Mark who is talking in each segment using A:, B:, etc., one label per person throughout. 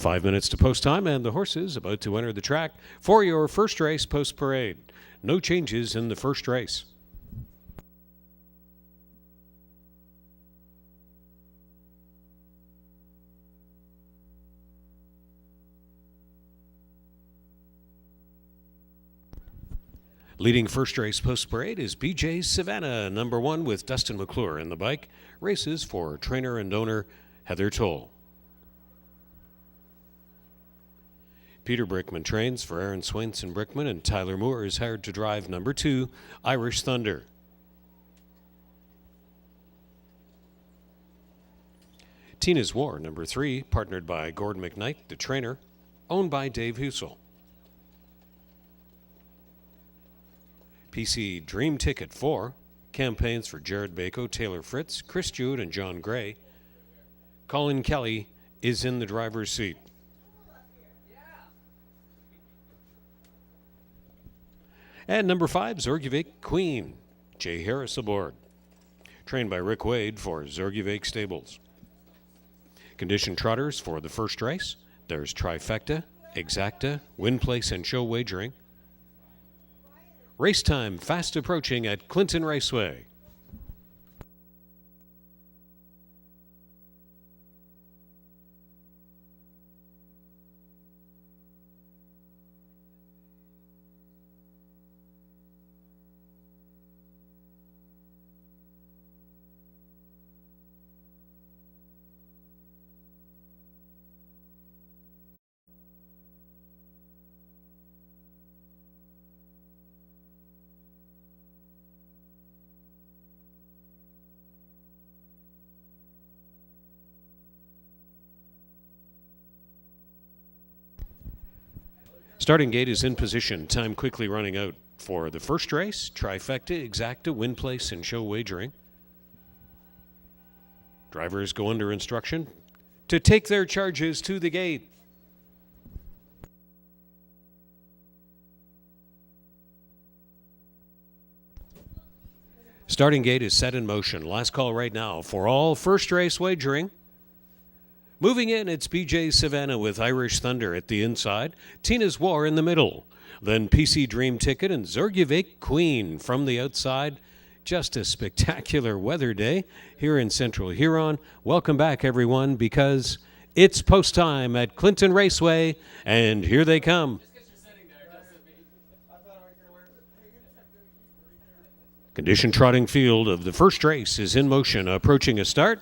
A: 5 minutes to post time, and the horses about to enter the track for your first race post parade. No changes in the first race. Leading first race post parade is BJ Savannah, number 1 with Dustin McClure in the bike. Races for trainer and owner Heather Toll. Peter Brickman trains for Aaron Swainson Brickman, and Tyler Moore is hired to drive number 2, Irish Thunder. Tina's War, number 3, partnered by Gordon McKnight, the trainer, owned by Dave Husel. PC Dream Ticket 4, campaigns for Jared Bako, Taylor Fritz, Chris Jewett, and John Gray. Colin Kelly is in the driver's seat. And number 5, Zorgevik Queen, Jay Harris aboard. Trained by Rick Wade for Zorgevik Stables. Condition trotters for the first race. There's Trifecta, Exacta, Win Place, and Show Wagering. Race time fast approaching at Clinton Raceway. Starting gate is in position. Time quickly running out for the first race. Trifecta, Exacta, Win Place, and Show Wagering. Drivers go under instruction to take their charges to the gate. Starting gate is set in motion. Last call right now for all first race wagering. Moving in, it's BJ Savannah with Irish Thunder at the inside. Tina's War in the middle. Then PC Dream Ticket and Zorgevik Queen from the outside. Just a spectacular weather day here in Central Huron. Welcome back, everyone, because it's post time at Clinton Raceway, and here they come. Condition trotting field of the first race is in motion, approaching a start.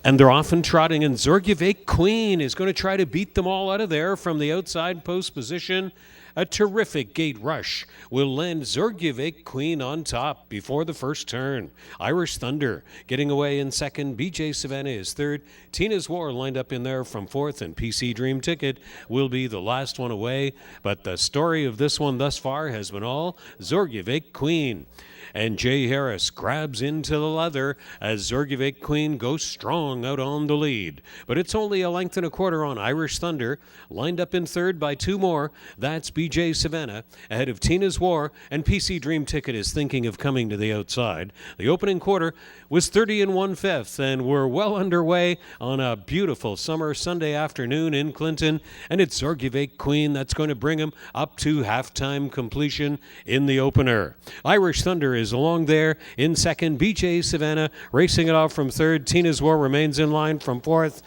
A: And they're off and trotting, and Zorgevik Queen is going to try to beat them all out of there from the outside post position. A terrific gate rush will land Zorgevik Queen on top before the first turn. Irish Thunder getting away in second. BJ Savannah is third. Tina's War lined up in there from fourth, and PC Dream Ticket will be the last one away. But the story of this one thus far has been all Zorgevik Queen. And Jay Harris grabs into the leather as Zorgevik Queen goes strong out on the lead. But it's only a length and a quarter on Irish Thunder, lined up in third by 2 more. That's BJ Savannah ahead of Tina's War, and PC Dream Ticket is thinking of coming to the outside. The opening quarter was 30 1/5, and we're well underway on a beautiful summer Sunday afternoon in Clinton, and it's Zorgevik Queen that's going to bring him up to halftime completion in the opener. Irish Thunder is along there in second. BJ Savannah racing it off from third. Tina's War remains in line from fourth.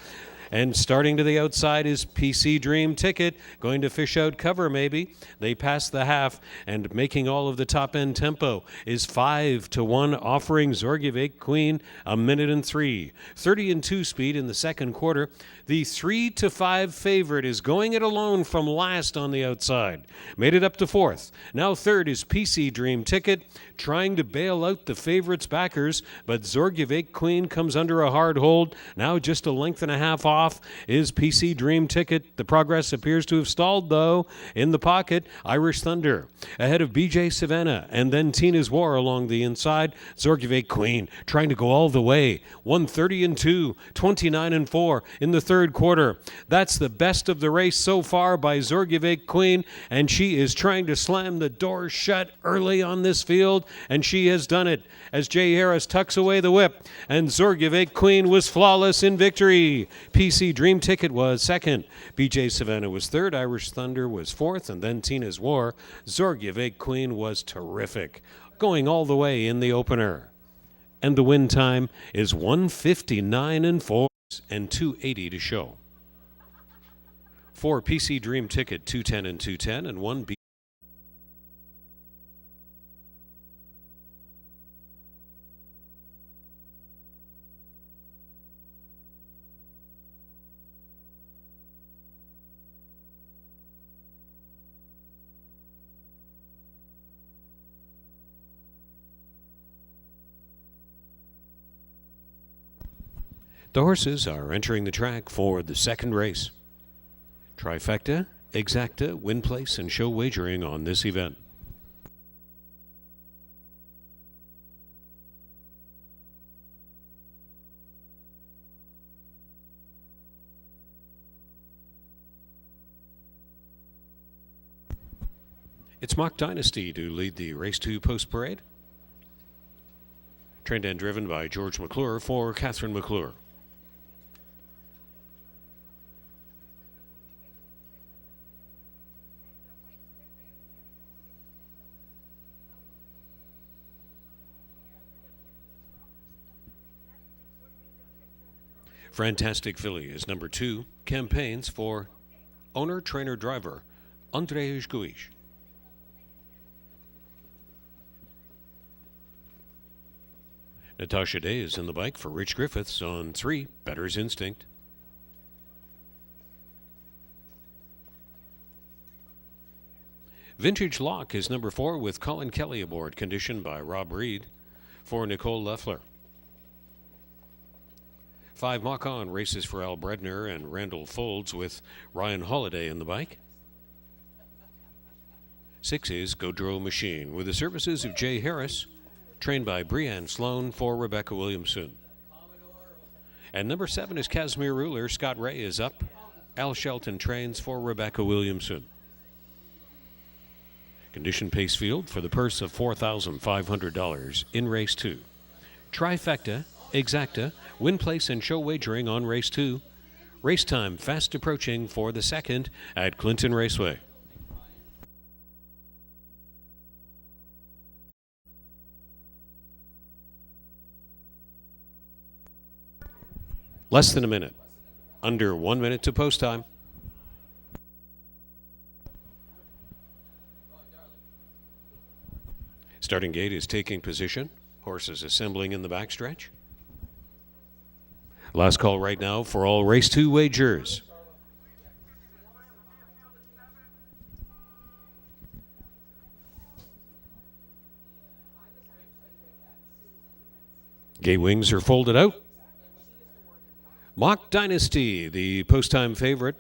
A: And starting to the outside is PC Dream Ticket, going to fish out cover maybe. They pass the half, and making all of the top-end tempo is 5-1, offering Zorgevik Queen a minute and 3. 30 2 speed in the second quarter. The 3-5 favorite is going it alone from last on the outside. Made it up to fourth. Now third is PC Dream Ticket, trying to bail out the favorites' backers, but Zorgevik Queen comes under a hard hold. Now just a length and a half off is PC Dream Ticket. The progress appears to have stalled, though. In the pocket, Irish Thunder ahead of BJ Savannah, and then Tina's War along the inside. Zorgevik Queen trying to go all the way. 1:30-2, 29-4 in the third quarter. That's the best of the race so far by Zorgevik Queen, and she is trying to slam the door shut early on this field, and she has done it as Jay Harris tucks away the whip, and Zorgevik Queen was flawless in victory. PC Dream Ticket was second. BJ Savannah was third. Irish Thunder was fourth. And then Tina's War. Zorgevik Queen was terrific, going all the way in the opener. And the win time is 1:59 and 4 and 2:80 to show. For PC Dream Ticket, 2:10 and 2:10 and 1 B. The horses are entering the track for the second race. Trifecta, Exacta, Win Place, and Show Wagering on this event. It's Mock Dynasty to lead the Race 2 Post Parade. Trained and driven by George McClure for Catherine McClure. Fantastic Filly is number 2. Campaigns for owner, trainer, driver, Andrzej Guish. Natasha Day is in the bike for Rich Griffiths on 3, Better's Instinct. Vintage Lock is number 4 with Colin Kelly aboard, conditioned by Rob Reed for Nicole Leffler. 5 Mock On races for Al Bredner and Randall Folds with Ryan Holiday in the bike. 6 is Gaudreau Machine with the services of Jay Harris, trained by Brianne Sloan for Rebecca Williamson. And number 7 is Casimir Ruler. Scott Ray is up. Al Shelton trains for Rebecca Williamson. Condition pace field for the purse of $4,500 in race 2. Trifecta, Exacta, Win Place, and Show Wagering on race 2. Race time fast approaching for the second at Clinton Raceway. Less than a minute. Under 1 minute to post time. Starting gate is taking position. Horses assembling in the backstretch. Last call right now for all race 2 wagers. Gate wings are folded out. Mock Dynasty, the post-time favorite,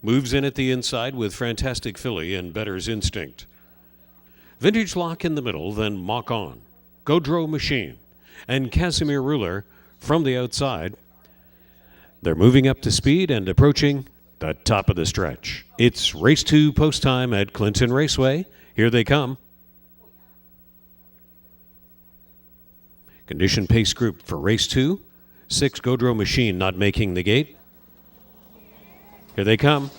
A: moves in at the inside with Fantastic Filly and Better's Instinct. Vintage Lock in the middle, then Mock On, Gaudreau Machine, and Casimir Ruler from the outside. They're moving up to speed and approaching the top of the stretch. It's race 2 post-time at Clinton Raceway. Here they come. Condition pace group for race 2. 6 Gaudreau Machine not making the gate. Here they come.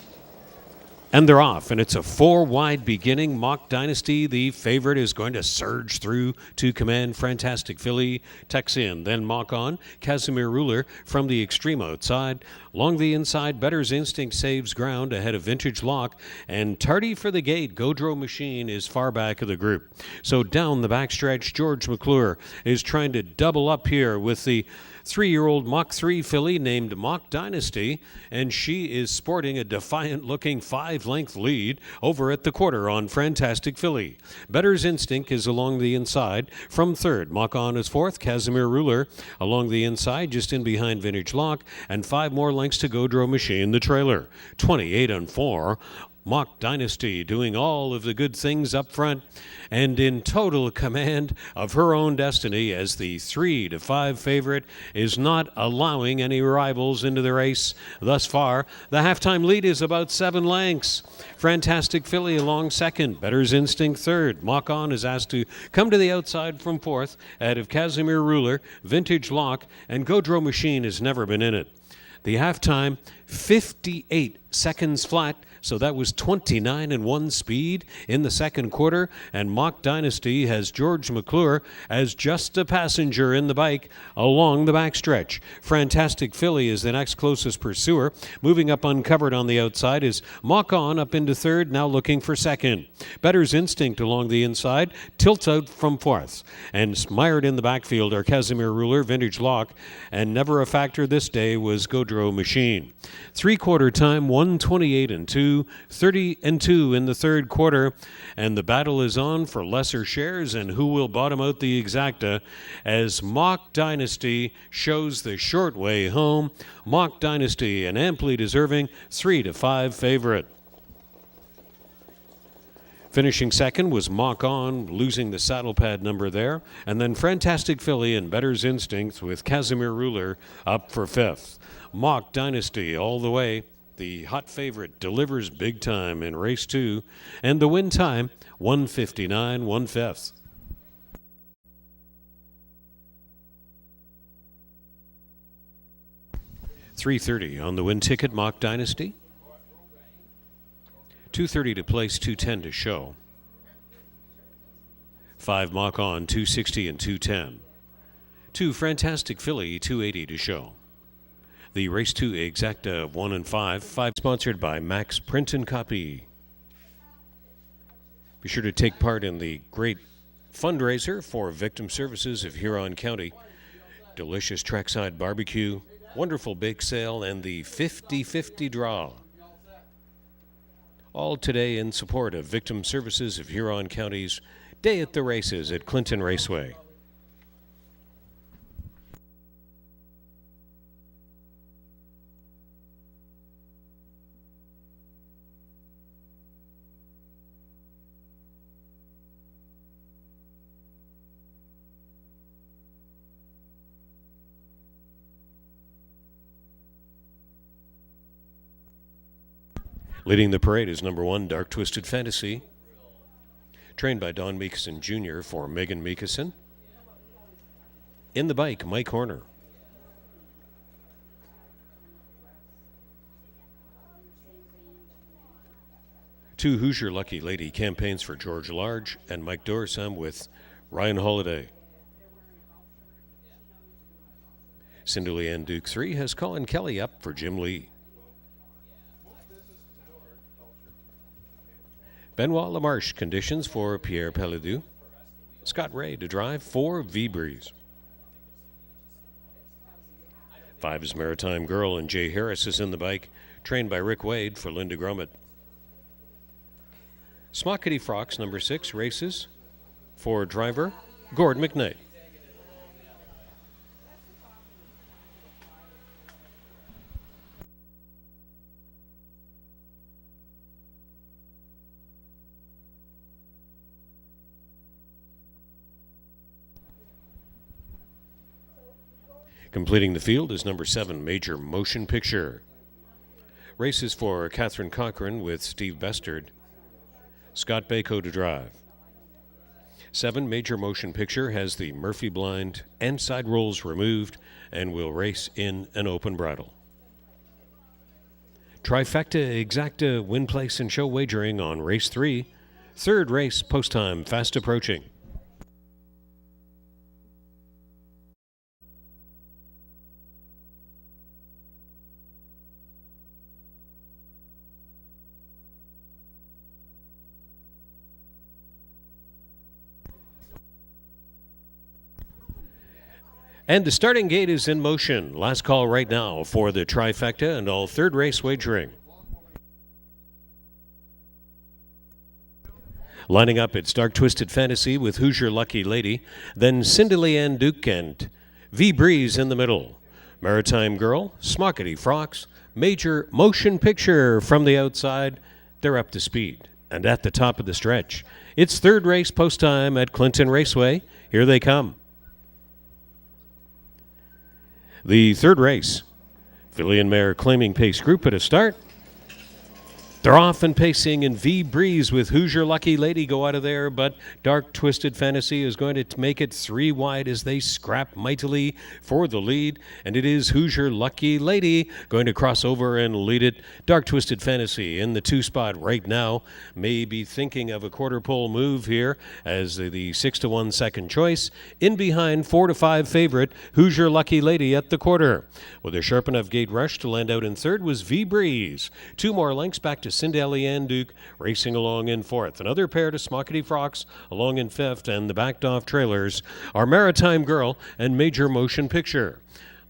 A: And they're off, and it's a 4-wide beginning. Mock Dynasty, the favorite, is going to surge through to command Fantastic Filly. Tucks in, then Mock On. Casimir Ruler from the extreme outside. Along the inside, Better's Instinct saves ground ahead of Vintage Lock. And tardy for the gate, Gaudreau Machine is far back of the group. So down the backstretch, George McClure is trying to double up here with the 3-year-old Mach 3 filly named Mock Dynasty, and she is sporting a defiant-looking 5-length lead over at the quarter on Fantastic Filly. Better's Instinct is along the inside from third. Mock On is fourth. Casimir Ruler along the inside, just in behind Vintage Lock, and 5 more lengths to Gaudreau Machine, the trailer. 28-4. Mock Dynasty doing all of the good things up front and in total command of her own destiny as the 3-5 favorite is not allowing any rivals into the race thus far. The halftime lead is about 7 lengths. Fantastic Filly along second. Better's Instinct third. Mock On is asked to come to the outside from fourth ahead of Casimir Ruler, Vintage Lock, and Gaudreau Machine has never been in it. The halftime, 58 seconds flat. So that was 29 and 1 speed in the second quarter. And Mock Dynasty has George McClure as just a passenger in the bike along the backstretch. Fantastic Philly is the next closest pursuer. Moving up uncovered on the outside is Mock On up into third, now looking for second. Better's Instinct along the inside, tilts out from fourth. And mired in the backfield are Casimir Ruler, Vintage Lock, and never a factor this day was Gaudreau Machine. Three-quarter time, 128 and 2. 30 and 2 in the third quarter, and the battle is on for lesser shares and who will bottom out the exacta as Mock Dynasty shows the short way home. Mock Dynasty, an amply deserving 3-5 favorite. Finishing second was Mock On, losing the saddle pad number there, and then Fantastic Philly and Better's Instinct with Casimir Ruler up for fifth. Mock Dynasty all the way. The hot favorite delivers big time in race 2, and the win time 1:59 1/5. $3.30 on the win ticket, Mock Dynasty. $2.30 to place, $2.10 to show. 5 Mock On, $2.60 and $2.10. 2 Fantastic Philly, $2.80 to show. The race 2 exacta of 1 and 5. 5 sponsored by Max Print and Copy. Be sure to take part in the great fundraiser for Victim Services of Huron County. Delicious trackside barbecue, wonderful bake sale, and the 50-50 draw. All today in support of Victim Services of Huron County's Day at the Races at Clinton Raceway. Leading the parade is number 1, Dark Twisted Fantasy, trained by Don Meekison Jr. for Megan Meekison. In the bike, Mike Horner. Two Hoosier Lucky Lady campaigns for George Large and Mike Dorsam with Ryan Holiday. Cindy Leanne Duke 3 has Colin Kelly up for Jim Lee. Benoit Lamarche conditions for Pierre Pelledu. Scott Ray to drive for V-Breeze. 5 is Maritime Girl, and Jay Harris is in the bike, trained by Rick Wade for Linda Grummett. Smockety Frocks, number 6, races for driver Gord McKnight. Completing the field is number 7, Major Motion Picture. Races for Catherine Cochran with Steve Bestard. Scott Bako to drive. 7, Major Motion Picture has the Murphy blind and side rolls removed and will race in an open bridle. Trifecta Exacta win place and show wagering on race 3. Third race post time fast approaching. And the starting gate is in motion. Last call right now for the trifecta and all third race wagering. Lining up, it's Dark Twisted Fantasy with Hoosier Lucky Lady, then Cindy Leanne Duke and V-Breeze in the middle. Maritime Girl, Smockety Frocks, Major Motion Picture from the outside. They're up to speed. And at the top of the stretch, it's third race post time at Clinton Raceway. Here they come. The third race, Philly and Mare Claiming Pace Group at a start. They're off and pacing, and V Breeze with Hoosier Lucky Lady go out of there, but Dark Twisted Fantasy is going to make it 3 wide as they scrap mightily for the lead, and it is Hoosier Lucky Lady going to cross over and lead it. Dark Twisted Fantasy in the 2 spot right now, may be thinking of a quarter pole move here as the 6-1 second choice. In behind, 4-5 favorite Hoosier Lucky Lady at the quarter. With a sharp enough gate rush to land out in third was V Breeze. 2 more lengths back to Cindy Ann Duke racing along in fourth. Another pair to Smockety Frocks along in fifth, and the backed off trailers are Maritime Girl and Major Motion Picture.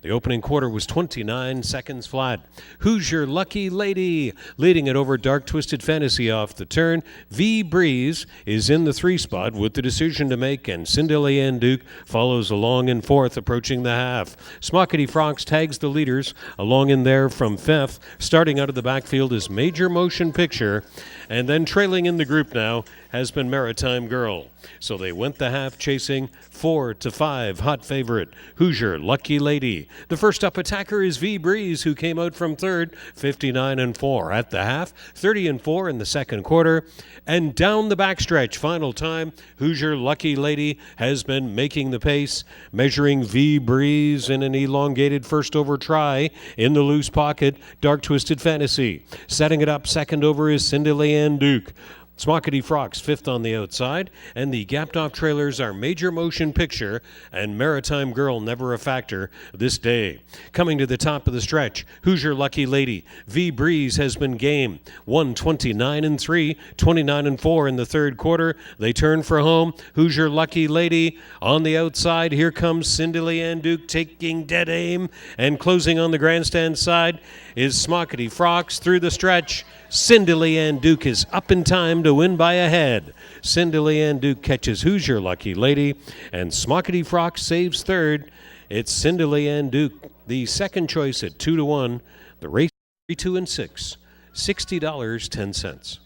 A: The opening quarter was 29 seconds flat. Hoosier Lucky Lady leading it over Dark Twisted Fantasy off the turn. V Breeze is in the 3 spot with the decision to make, and Cindy Ann Duke follows along in fourth, approaching the half. Smockety Frocks tags the leaders along in there from fifth. Starting out of the backfield is Major Motion Picture, and then trailing in the group now has been Maritime Girl. So they went the half chasing 4-5 hot favorite Hoosier Lucky Lady. The first up attacker is V Breeze, who came out from third, 59-4 at the half, 30-4 in the second quarter, and down the backstretch. Final time, Hoosier Lucky Lady has been making the pace, measuring V Breeze in an elongated first over try. In the loose pocket, Dark Twisted Fantasy. Setting it up second over is Cindy Ann Duke. Smockety Frocks fifth on the outside, and the gapped off trailers are Major Motion Picture and Maritime Girl, never a factor this day. Coming to the top of the stretch, Hoosier Lucky Lady. V Breeze has been game. 129-3, 29-4 in the third quarter. They turn for home. Hoosier Lucky Lady on the outside. Here comes Cindy Ann Duke taking dead aim, and closing on the grandstand side is Smockety Frocks through the stretch. Cindy Ann Duke is up in time to win by a head. Cindy Ann Duke catches Hoosier Lucky Lady, and Smockety Frocks saves third. It's Cindy Ann Duke, the second choice at 2-1. The race 3-2-6, $60.10.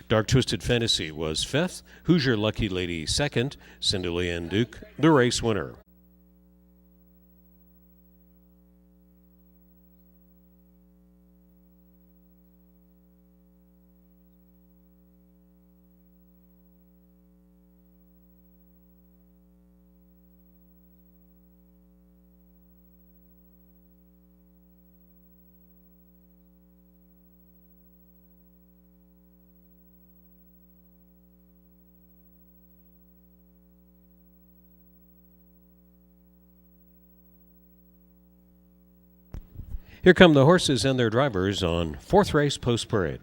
A: Dark Twisted Fantasy was fifth. Hoosier Lucky Lady second. Cindy Ann Duke, the race winner. Here come the horses and their drivers on fourth race post-parade.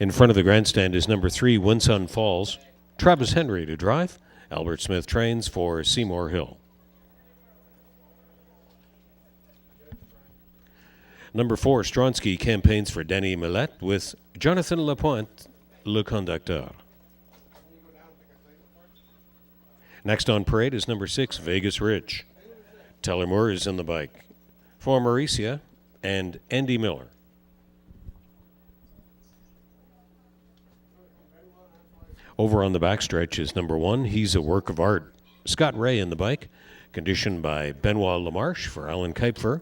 A: In front of the grandstand is number 3, Winsun Falls. Travis Henry to drive. Albert Smith trains for Seymour Hill. Number 4, Stronsky campaigns for Denny Millette with Jonathan Lapointe, le conducteur. Next on parade is number 6, Vegas Ridge. Teller Moore is in the bike for Mauricia and Andy Miller. Over on the backstretch is number 1, He's a Work of Art. Scott Ray in the bike, conditioned by Benoit Lamarche for Alan Kuiper.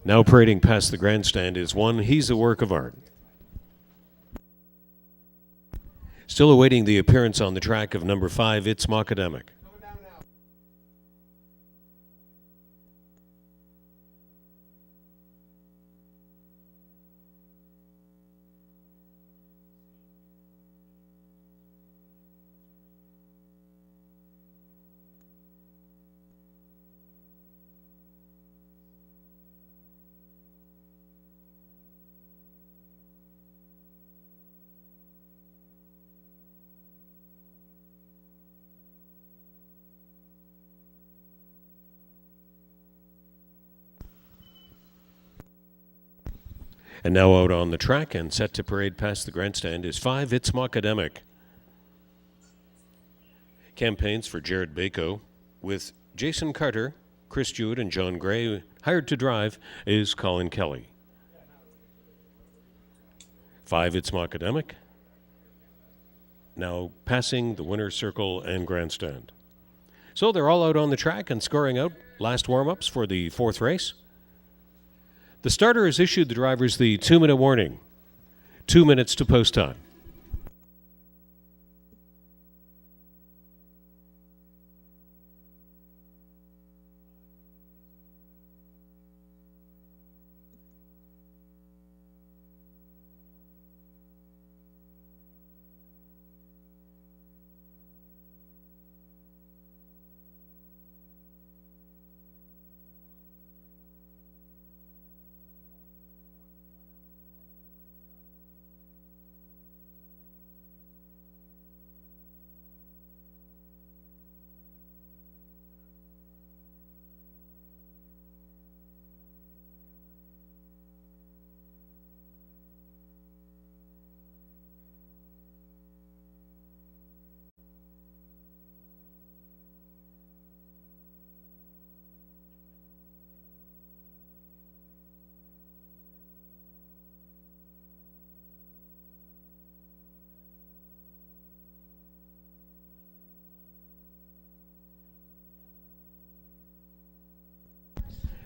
A: Now parading past the grandstand is 1, He's a Work of Art. Still awaiting the appearance on the track of number 5, It's Mockademic. And now out on the track and set to parade past the grandstand is 5 It's Mockademic. Campaigns for Jared Bako with Jason Carter, Chris Jewett, and John Gray. Hired to drive is Colin Kelly. 5 It's Mockademic. Now passing the winner's circle and grandstand. So they're all out on the track and scoring out. Last warm-ups for the fourth race. The starter has issued the drivers the 2-minute warning. 2 minutes to post time.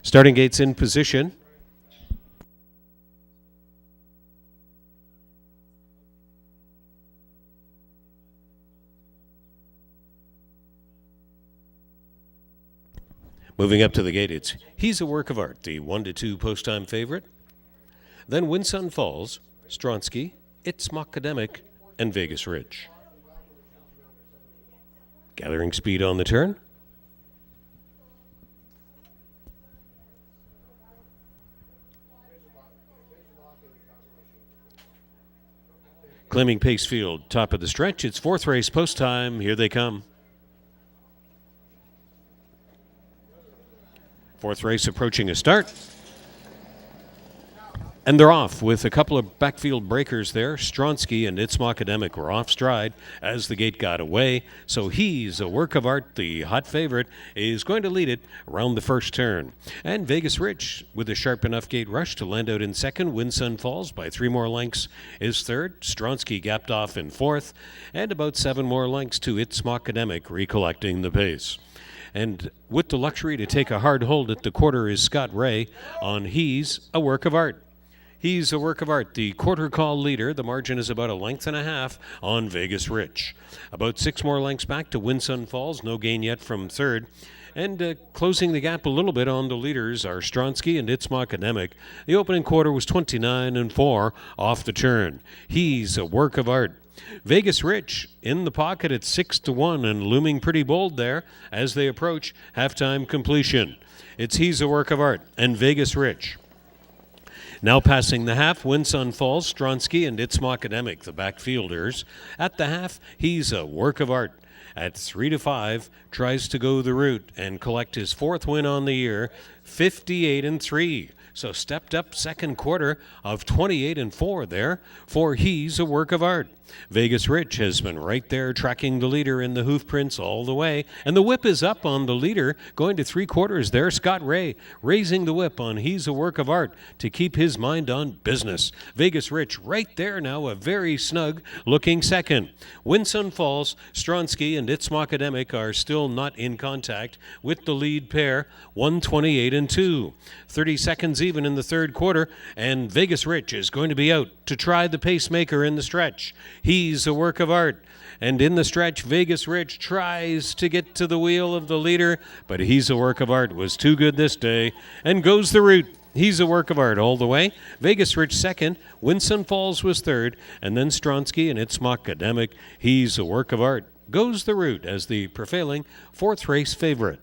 A: Starting gates in position. Moving up to the gate, He's a Work of Art, the 1-2 post-time favorite. Then Winsun Falls, Stronsky, It's Mockademic, and Vegas Ridge. Gathering speed on the turn. Claiming pace field, top of the stretch. It's fourth race post time. Here they come. Fourth race approaching a start. And they're off with a couple of backfield breakers there. Stronsky and It's Mockademic were off stride as the gate got away. So He's a Work of Art, the hot favorite, is going to lead it around the first turn. And Vegas Ridge with a sharp enough gate rush to land out in second. Winsun Falls by 3 more lengths is third. Stronsky gapped off in fourth. And about 7 more lengths to It's Mockademic, recollecting the pace. And with the luxury to take a hard hold at the quarter is Scott Ray on He's a Work of Art. He's a Work of Art, the quarter call leader. The margin is about 1.5 lengths on Vegas Ridge. About 6 more lengths back to Winsun Falls. No gain yet from third. And closing the gap a little bit on the leaders are Stronsky and It's Mockademic. The opening quarter was 29-4 off the turn. He's a Work of Art. Vegas Ridge in the pocket at 6-1 and looming pretty bold there as they approach halftime completion. It's He's a Work of Art and Vegas Ridge. Now passing the half, Winsun Falls, Stronsky, and It's Mockademic, the backfielders. At the half, He's a Work of Art. At 3-5, tries to go the route and collect his 4th win on the year, 58-3. So stepped up second quarter of 28-4 there for He's a Work of Art. Vegas Ridge has been right there tracking the leader in the hoof prints all the way. And the whip is up on the leader, going to 3/4 there. Scott Ray raising the whip on He's a Work of Art to keep his mind on business. Vegas Ridge right there now, a very snug looking second. Winsun Falls, Stronsky, and It's Mockademic are still not in contact with the lead pair, 128-2. 30 seconds even in the third quarter, and Vegas Ridge is going to be out to try the pacemaker in the stretch. He's a Work of Art. And in the stretch, Vegas Ridge tries to get to the wheel of the leader, but He's a Work of Art was too good this day and goes the route. He's a Work of Art all the way. Vegas Ridge second, Winsun Falls was third, and then Stronsky and It's Mockademic. He's a Work of Art goes the route as the prevailing fourth race favorite.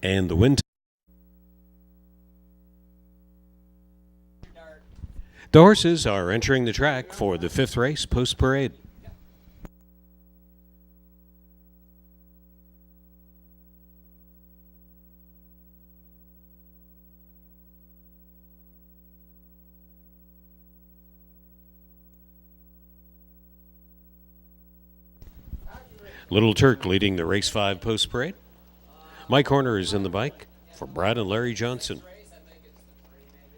A: And the win. The horses are entering the track for the fifth race post-parade. Little Turk leading the race 5 post parade. Mike Horner is in the bike for Brad and Larry Johnson.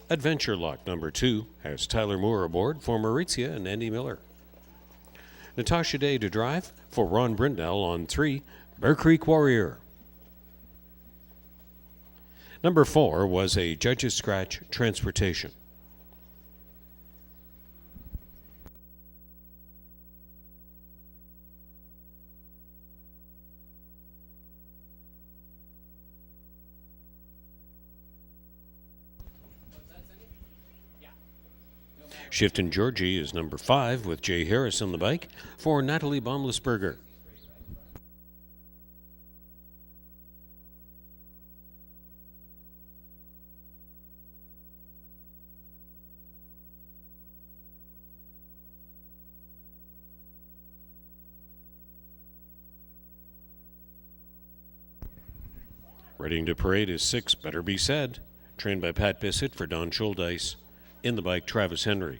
A: Adventure Luck number 2 has Tyler Moore aboard for Maurizia and Andy Miller. Natasha Day to drive for Ron Brindell on 3, Bear Creek Warrior. Number 4 was a Judge's Scratch Transportation. Shiftin' Georgie is number 5 with Jay Harris on the bike for Natalie Baumlisberger. Ready to parade is 6, Better Be Said, trained by Pat Bissett for Don Schuldeis. In the bike, Travis Henry.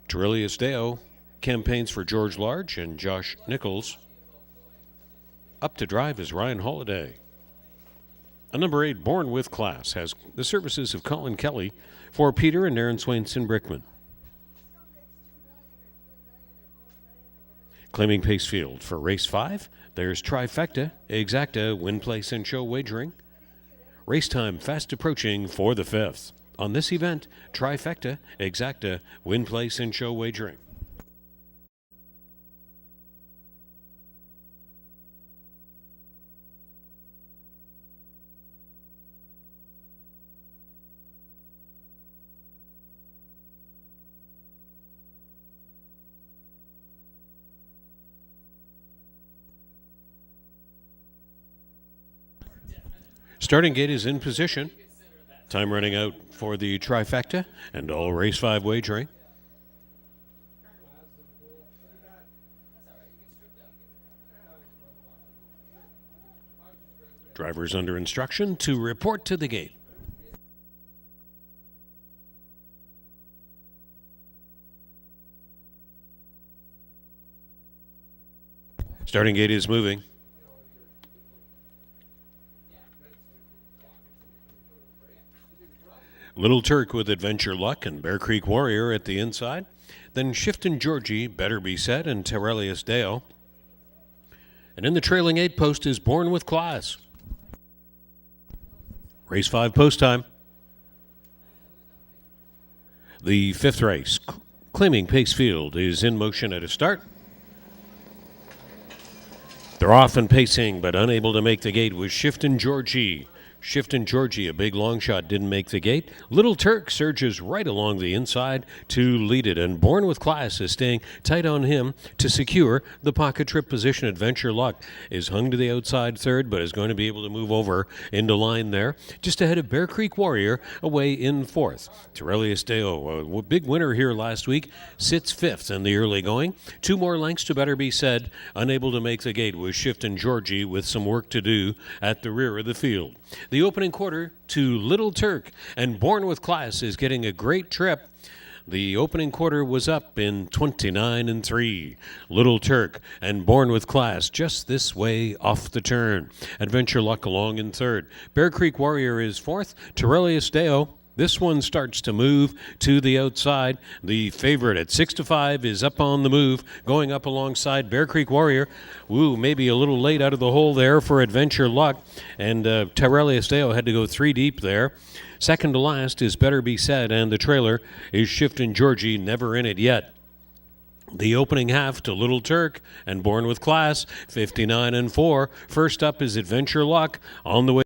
A: Torelius Deo campaigns for George Large and Josh Nichols. Up to drive is Ryan Holiday. A number 8, Born with Class, has the services of Colin Kelly for Peter and Aaron Swainson Brickman. Claiming Pace Field for race 5, there's Trifecta, Exacta, Win Place and Show Wagering. Race time fast approaching for the 5th. On this event, Trifecta, Exacta, Win Place and Show Wagering. Starting gate is in position. Time running out for the Trifecta and all race 5 wagering. Drivers under instruction to report to the gate. Starting gate is moving. Little Turk with Adventure Luck and Bear Creek Warrior at the inside. Then Shiftin' Georgie, Better Be Said, and Torelius Deo. And in the trailing 8 post is Born with Class. Race 5 post time. The 5th race, Claiming Pace Field, is in motion at a start. They're off and pacing, but unable to make the gate with Shiftin' Georgie. Shiftin' Georgie, a big long shot, didn't make the gate. Little Turk surges right along the inside to lead it, and Born with Class is staying tight on him to secure the pocket trip position. Adventure Luck is hung to the outside 3rd, but is going to be able to move over into line there. Just ahead of Bear Creek Warrior, away in 4th. Torelius Deo, a big winner here last week, sits 5th in the early going. 2 more lengths to Better Be Said. Unable to make the gate with Shiftin' Georgie with some work to do at the rear of the field. The opening quarter to Little Turk, and Born with Class is getting a great trip. The opening quarter was up in 29 3. Little Turk and Born with Class just this way off the turn. Adventure Luck along in 3rd. Bear Creek Warrior is 4th. Torelius Deo. This one starts to move to the outside. The favorite at 6-5 is up on the move, going up alongside Bear Creek Warrior. Ooh, maybe a little late out of the hole there for Adventure Luck. And Torelius Deo had to go 3 deep there. Second to last is Better Be Said, and the trailer is Shiftin' Georgie, never in it yet. The opening half to Little Turk and Born with Class, 59 4. First up is Adventure Luck on the way